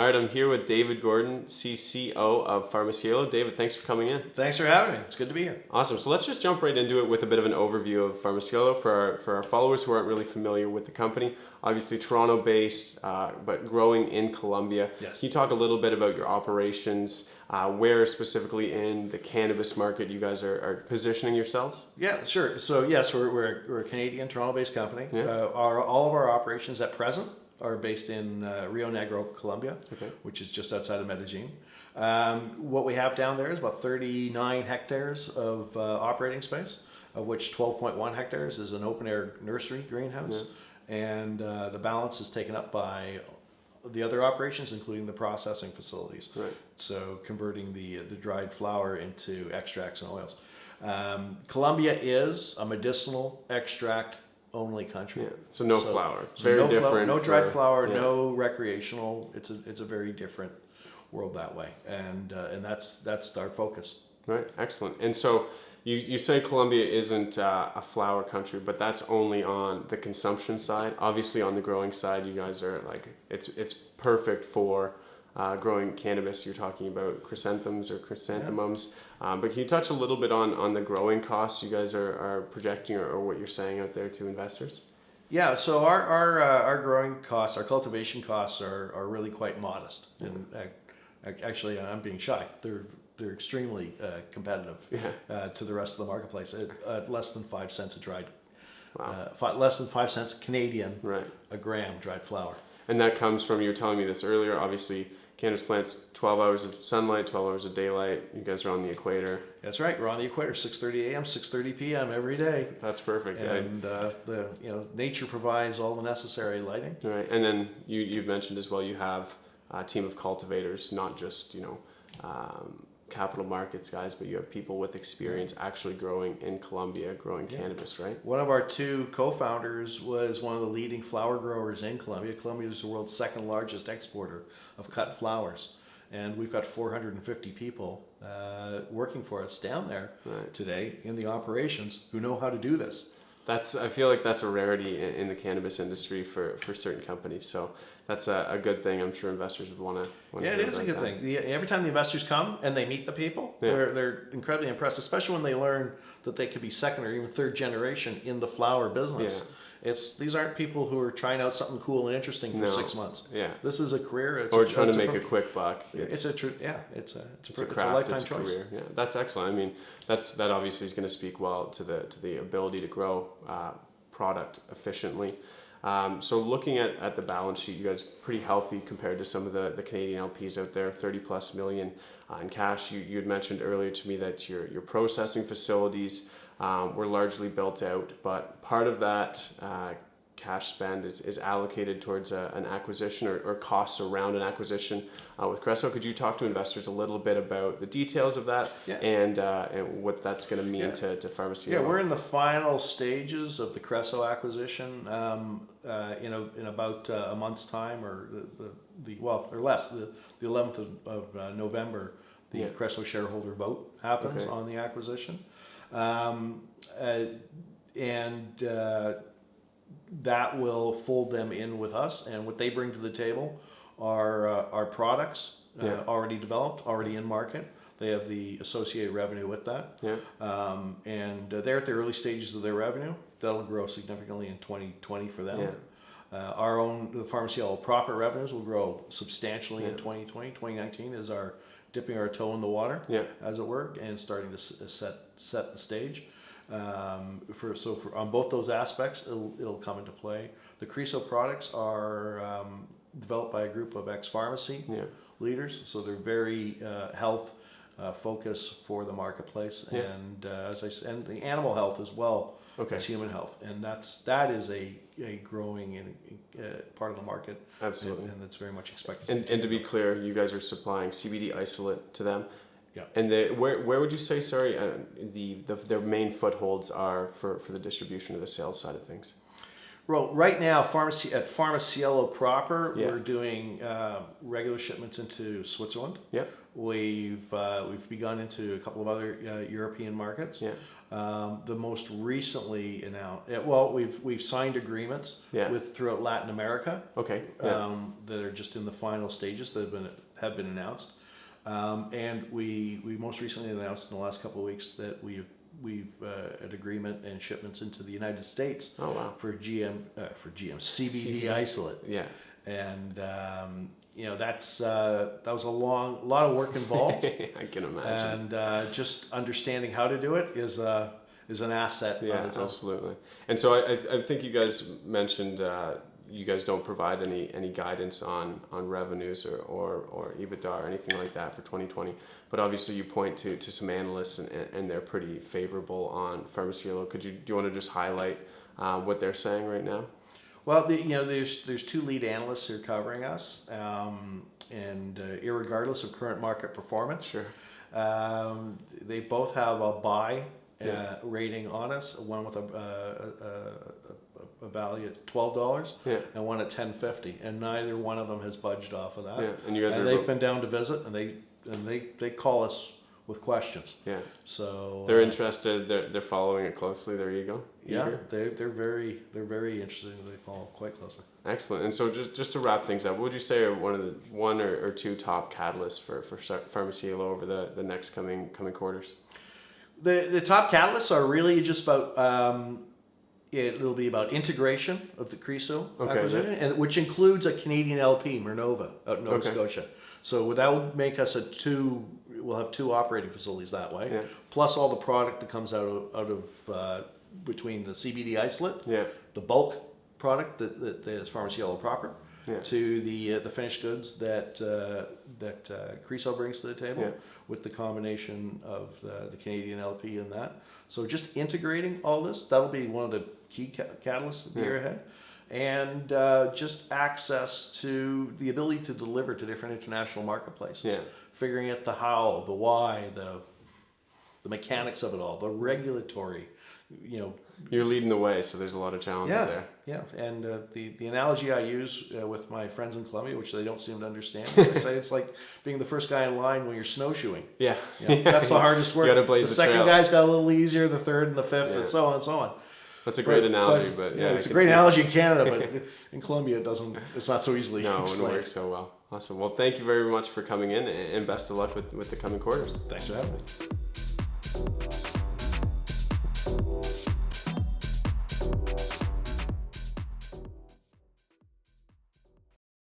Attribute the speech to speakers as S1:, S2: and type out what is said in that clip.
S1: All right, I'm here with David Gordon, CCO of PharmaCielo. David, thanks for coming in.
S2: Thanks for having me. It's good to be here.
S1: Awesome. So let's just jump right into it with a bit of an overview of PharmaCielo for our followers who aren't really familiar with the company. Obviously, Toronto-based, but growing in Colombia.
S2: Yes.
S1: Can you talk a little bit about your operations, where specifically in the cannabis market you guys are positioning yourselves?
S2: Yeah, sure. So yes, we're a Canadian Toronto-based company.
S1: Yeah.
S2: All of our operations at present are based in Rio Negro, Colombia,
S1: Okay.
S2: which is just outside of Medellin. What we have down there is about 39 hectares of operating space, of which 12.1 hectares is an open-air nursery greenhouse.
S1: Yeah.
S2: And the balance is taken up by the other operations, including the processing facilities.
S1: Right.
S2: So converting the dried flower into extracts and oils. Colombia is a medicinal extract only country.
S1: Yeah. So no flower.
S2: So
S1: Very
S2: no
S1: different.
S2: flower, no dried flower,
S1: yeah.
S2: no recreational. It's a very different world that way, and that's our focus.
S1: Right. Excellent. And so you say Colombia isn't a flower country, but that's only on the consumption side. Obviously, on the growing side, you guys are like it's perfect for growing cannabis. You're talking about chrysanthemums or chrysanthemums.
S2: Yeah.
S1: But can you touch a little bit on the growing costs you guys are projecting or what you're saying out there to investors?
S2: Yeah, so our growing costs, our cultivation costs are really quite modest. And actually, I'm being shy. They're extremely competitive to the rest of the marketplace at less than 5 cents a dried, less than 5 cents Canadian a gram dried flower.
S1: And that comes from, you were telling me this earlier, obviously cannabis plants, 12 hours of sunlight, 12 hours of daylight. You guys are on the equator.
S2: That's right. We're on the equator, 6:30 a.m., 6:30 p.m. every day.
S1: That's perfect.
S2: And nature provides all the necessary lighting.
S1: Right. And then you've mentioned as well, you have a team of cultivators, not just capital markets guys, but you have people with experience actually growing in Colombia, growing cannabis, right?
S2: One of our two co-founders was one of the leading flower growers in Colombia. Colombia is the world's second largest exporter of cut flowers. And we've got 450 people working for us down there today in the operations who know how to do this.
S1: I feel like that's a rarity in the cannabis industry for certain companies. So that's a good thing. I'm sure investors would want to.
S2: Yeah, it is a good thing. Every time the investors come and they meet the people, they're incredibly impressed, especially when they learn that they could be second or even third generation in the flower business.
S1: Yeah.
S2: These aren't people who are trying out something cool and interesting for 6 months.
S1: Yeah.
S2: This is a career.
S1: Or trying to make a quick buck.
S2: It's a
S1: craft,
S2: lifetime
S1: it's a
S2: choice.
S1: career. Yeah, that's excellent. I mean, that obviously is going to speak well to the ability to grow product efficiently. So looking at the balance sheet, you guys are pretty healthy compared to some of the Canadian LPs out there, 30 plus million in cash. You had mentioned earlier to me that your processing facilities were largely built out, but part of that cash spend is allocated towards an acquisition or costs around an acquisition with Creso. Could you talk to investors a little bit about the details of that and what that's going to mean to PharmaCielo?
S2: Yeah, we're in the final stages of the Kreso acquisition. In about a month's time, or less, the 11th of November, the Creso shareholder vote happens on the acquisition, that will fold them in with us, and what they bring to the table are products already developed, already in market. They have the associated revenue with that, and they're at the early stages of their revenue. That'll grow significantly in 2020 for them. The PharmaCielo proper revenues will grow substantially in 2020. 2019 is our dipping our toe in the water, as it were, and starting to set the stage. On both those aspects, it'll come into play. The Creso products are developed by a group of ex-pharmacy leaders, so they're very health focus for the marketplace, and as I said, and the animal health as well as human health, and that is a growing part of the market.
S1: Absolutely,
S2: and that's very much expected.
S1: And to be clear, you guys are supplying CBD isolate to them.
S2: Yeah.
S1: And where would you say, their main footholds are for the distribution of the sales side of things?
S2: Well, right now, at PharmaCielo proper, we're doing regular shipments into Switzerland.
S1: Yeah.
S2: We've begun into a couple of other European markets.
S1: Yeah.
S2: The most recently announced, we've signed agreements with throughout Latin America.
S1: Okay. Yeah.
S2: That are just in the final stages that have been announced. And we most recently announced in the last couple of weeks that we've an agreement and shipments into the United States.
S1: Oh wow.
S2: For CBD isolate.
S1: Yeah.
S2: And that was a lot of work involved.
S1: I can imagine.
S2: And just understanding how to do it is an asset.
S1: Yeah, absolutely. And so I think you guys mentioned you guys don't provide any guidance on revenues or EBITDA or anything like that for 2020. But obviously you point to some analysts and they're pretty favorable on PharmaCielo. Do you want to just highlight what they're saying right now?
S2: Well, there's two lead analysts who are covering us, and irregardless of current market performance,
S1: sure,
S2: they both have a buy rating on us. One with a value at $12, and one at $10.50, and neither one of them has budged off of that.
S1: Yeah, and you guys
S2: they've been down to visit, and they call us with questions.
S1: Yeah.
S2: So
S1: they're interested. They're following it closely. There you go.
S2: Yeah, they're very interested. They follow quite closely.
S1: Excellent. And so just to wrap things up, what would you say are one or two top catalysts for PharmaCielo over the next coming quarters?
S2: The top catalysts are really just about it'll be about integration of the Kreso acquisition, and which includes a Canadian LP, Mernova, out in Nova Scotia. So that would make us we'll have two operating facilities that way, plus all the product that comes out of between the CBD isolate, the bulk product that is PharmaCielo proper, to the finished goods that Creso brings to the table, with the combination of the Canadian LP in that. So just integrating all this, that'll be one of the key catalysts the year ahead. And just access to the ability to deliver to different international marketplaces. Figuring out the how, the why, the mechanics of it all, the regulatory,
S1: You're leading the way, so there's a lot of challenges there. Yeah,
S2: and the analogy I use with my friends in Colombia, which they don't seem to understand, I say it's like being the first guy in line when you're snowshoeing.
S1: Yeah.
S2: That's the hardest work.
S1: You gotta blaze
S2: the second
S1: trail.
S2: guy's got a little easier, the third and the fifth, and so on and so on.
S1: That's a great analogy, but
S2: it's a great analogy in Canada, but in Colombia it's not so easily
S1: explained.
S2: explained.
S1: It wouldn't work so well. Awesome. Well, thank you very much for coming in, and best of luck with the coming quarters.
S2: Thanks for having me.